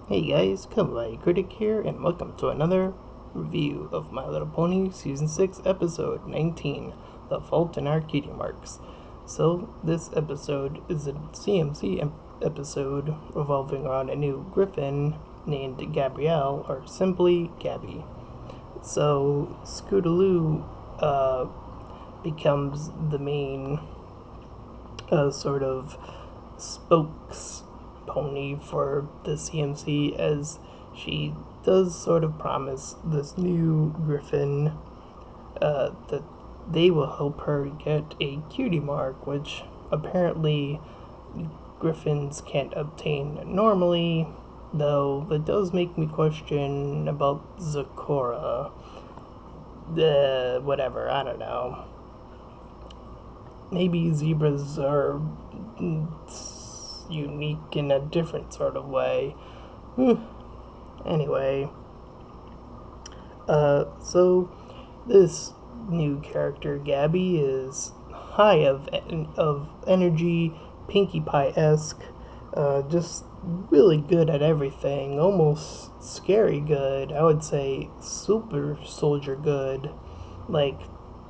Hey guys, Kawaii Critic here, and welcome to another review of My Little Pony Season 6, Episode 19, The Fault in Our Cutie Marks. So, this episode is a CMC episode revolving around a new Griffon named Gabrielle, or simply Gabby. So, Scootaloo becomes the main sort of spokes pony for the CMC, as she does sort of promise this new Griffon that they will help her get a cutie mark, which apparently Griffins can't obtain normally, though that does make me question about Zakora. Whatever, I don't know. Maybe zebras are unique in a different sort of way. Anyway, so this new character, Gabby, is high of energy, Pinkie Pie-esque, just really good at everything, almost scary good. I would say super soldier good. Like,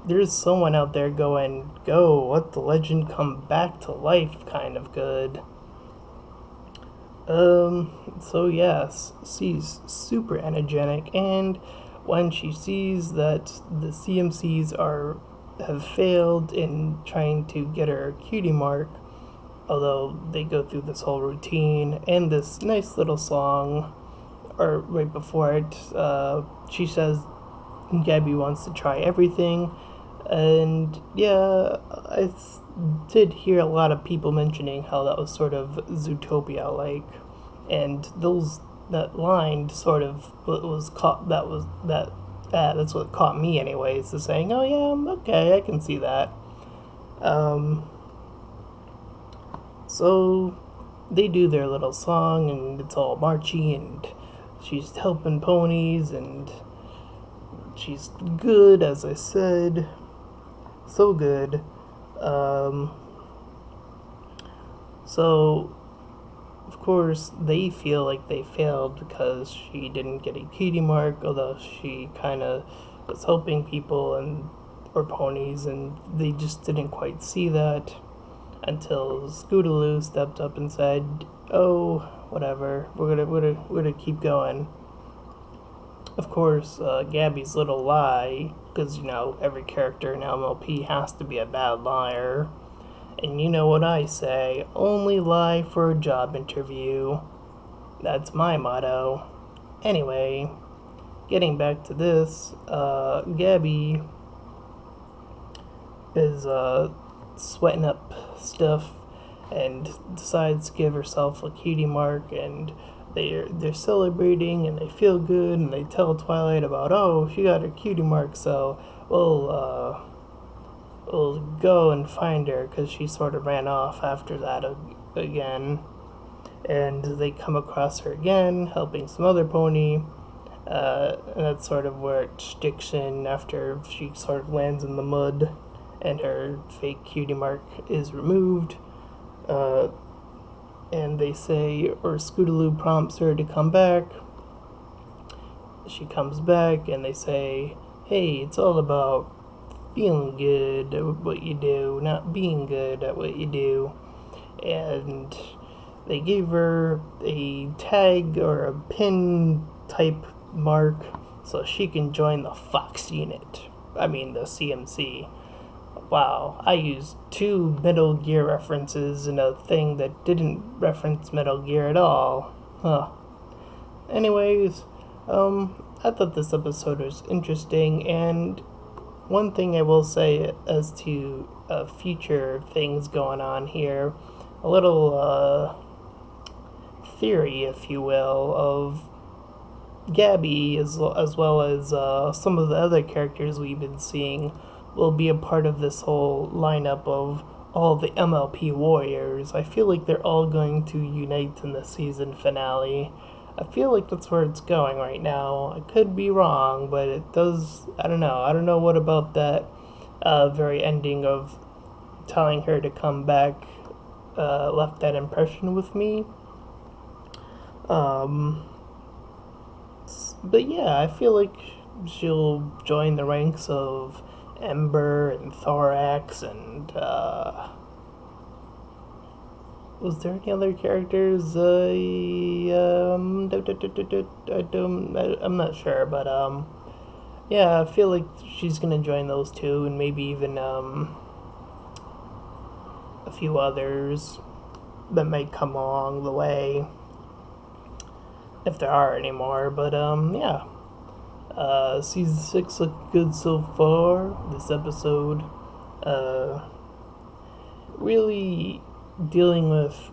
there's someone out there going, go, let the legend come back to life kind of good. So yes, she's super energetic, and when she sees that the CMCs have failed in trying to get her cutie mark, although they go through this whole routine and this nice little song, or right before it, she says Gabby wants to try everything, and yeah, I did hear a lot of people mentioning how that was sort of Zootopia-like, and that line sort of was caught. That's what caught me, anyways. To saying, "Oh yeah, okay, I can see that." Um, so they do their little song, and it's all marchy, and she's helping ponies, and she's good, as I said, so good. Um, so of course, they feel like they failed because she didn't get a cutie mark, although she kind of was helping people or ponies, and they just didn't quite see that until Scootaloo stepped up and said, "Oh, whatever, we're gonna keep going." Of course, Gabby's little lie, because every character in MLP has to be a bad liar. And you know what I say, only lie for a job interview. That's my motto. Anyway, getting back to this, Gabby is sweating up stuff and decides to give herself a cutie mark, and they're celebrating and they feel good, and they tell Twilight about, oh, she got her cutie mark, so we'll go and find her, because she sort of ran off after that again. And they come across her again, helping some other pony. And that's sort of where it sticks in after she sort of lands in the mud and her fake cutie mark is removed. And they say, or Scootaloo prompts her to come back. She comes back, and they say, hey, it's all about feeling good at what you do, not being good at what you do. And they gave her a tag or a pin type mark so she can join the Fox unit. I mean, the CMC. Wow, I used two Metal Gear references in a thing that didn't reference Metal Gear at all. Huh. Anyways, I thought this episode was interesting, and one thing I will say as to future things going on here, a little theory, if you will, of Gabby, as well as some of the other characters we've been seeing, will be a part of this whole lineup of all the MLP warriors. I feel like they're all going to unite in the season finale. I feel like that's where it's going right now. I could be wrong, but it does. I don't know. I don't know what about that very ending of telling her to come back left that impression with me. Um, but yeah, I feel like she'll join the ranks of Ember and Thorax and was there any other characters? I'm not sure, but yeah, I feel like she's gonna join those two, and maybe even a few others that might come along the way, if there are any more. But yeah, season 6 looked good so far. This episode, uh, really dealing with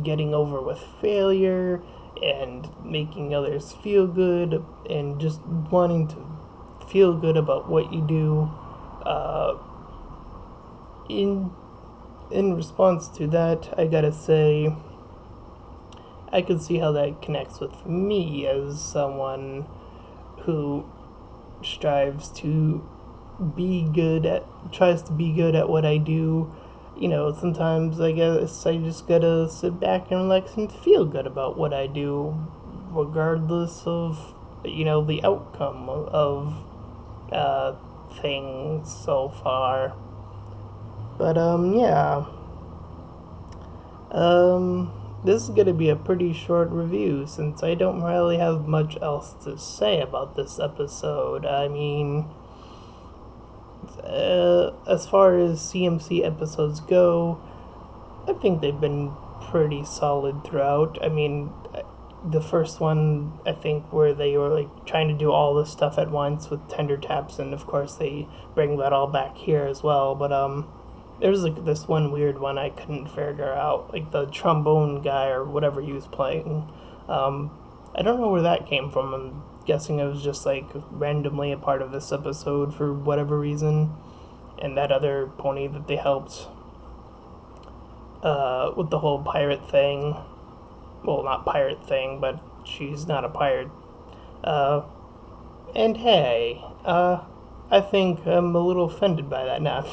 getting over with failure and making others feel good and just wanting to feel good about what you do. Uh, in response to that, I gotta say, I can see how that connects with me as someone who strives to tries to be good at what I do. You know, sometimes I guess I just gotta sit back and relax and feel good about what I do, regardless of, the outcome of uh, things so far. But yeah. Um, this is gonna be a pretty short review since I don't really have much else to say about this episode. I mean, as far as CMC episodes go, I think they've been pretty solid throughout. I mean, the first one, I think, where they were like trying to do all this stuff at once with tender taps, and of course they bring that all back here as well. But there's like this one weird one I couldn't figure out, like the trombone guy or whatever he was playing. Um, I don't know where that came from. I'm guessing it was just like randomly a part of this episode for whatever reason. And that other pony that they helped with the whole pirate thing. Well, not pirate thing, but she's not a pirate. Uh, and hey, I think I'm a little offended by that now.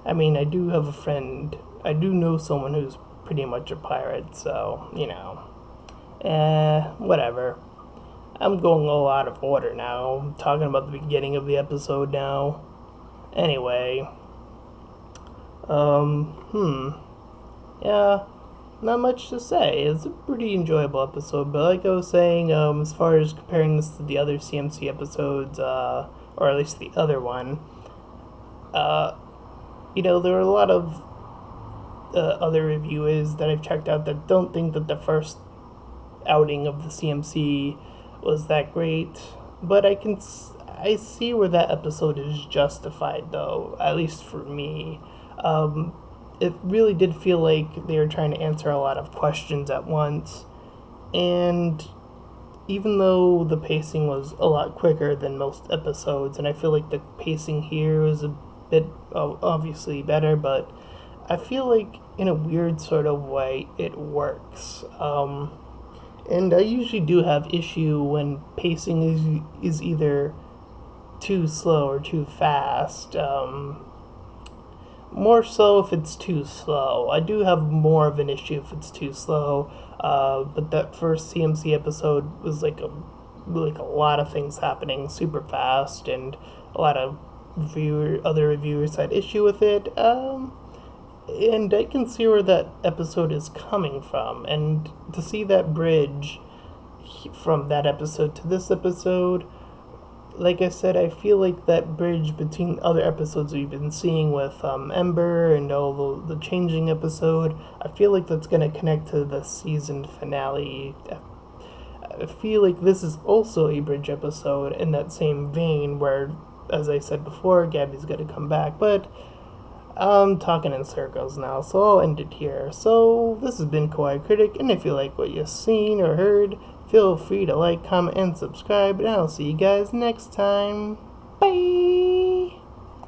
I mean, I do have a friend. I do know someone who's pretty much a pirate, so, whatever. I'm going all out of order now. I'm talking about the beginning of the episode now. Anyway, yeah, not much to say. It's a pretty enjoyable episode, but like I was saying, as far as comparing this to the other CMC episodes, or at least the other one, uh, there are a lot of other reviewers that I've checked out that don't think that the first outing of the CMC was that great, but I see where that episode is justified, though, at least for me. Um, it really did feel like they were trying to answer a lot of questions at once, and even though the pacing was a lot quicker than most episodes, and I feel like the pacing here was a bit obviously better, but I feel like in a weird sort of way it works. And I usually do have issue when pacing is either too slow or too fast. More so if it's too slow. I do have more of an issue if it's too slow. But that first CMC episode was like a lot of things happening super fast, and a lot of other reviewers had issue with it. And I can see where that episode is coming from, and to see that bridge from that episode to this episode, like I said, I feel like that bridge between other episodes we've been seeing with Ember and all the changing episode, I feel like that's going to connect to the season finale. I feel like this is also a bridge episode in that same vein where, as I said before, Gabby's going to come back, but I'm talking in circles now, so I'll end it here. So, this has been Kawaii Critic, and if you like what you've seen or heard, feel free to like, comment, and subscribe, and I'll see you guys next time. Bye!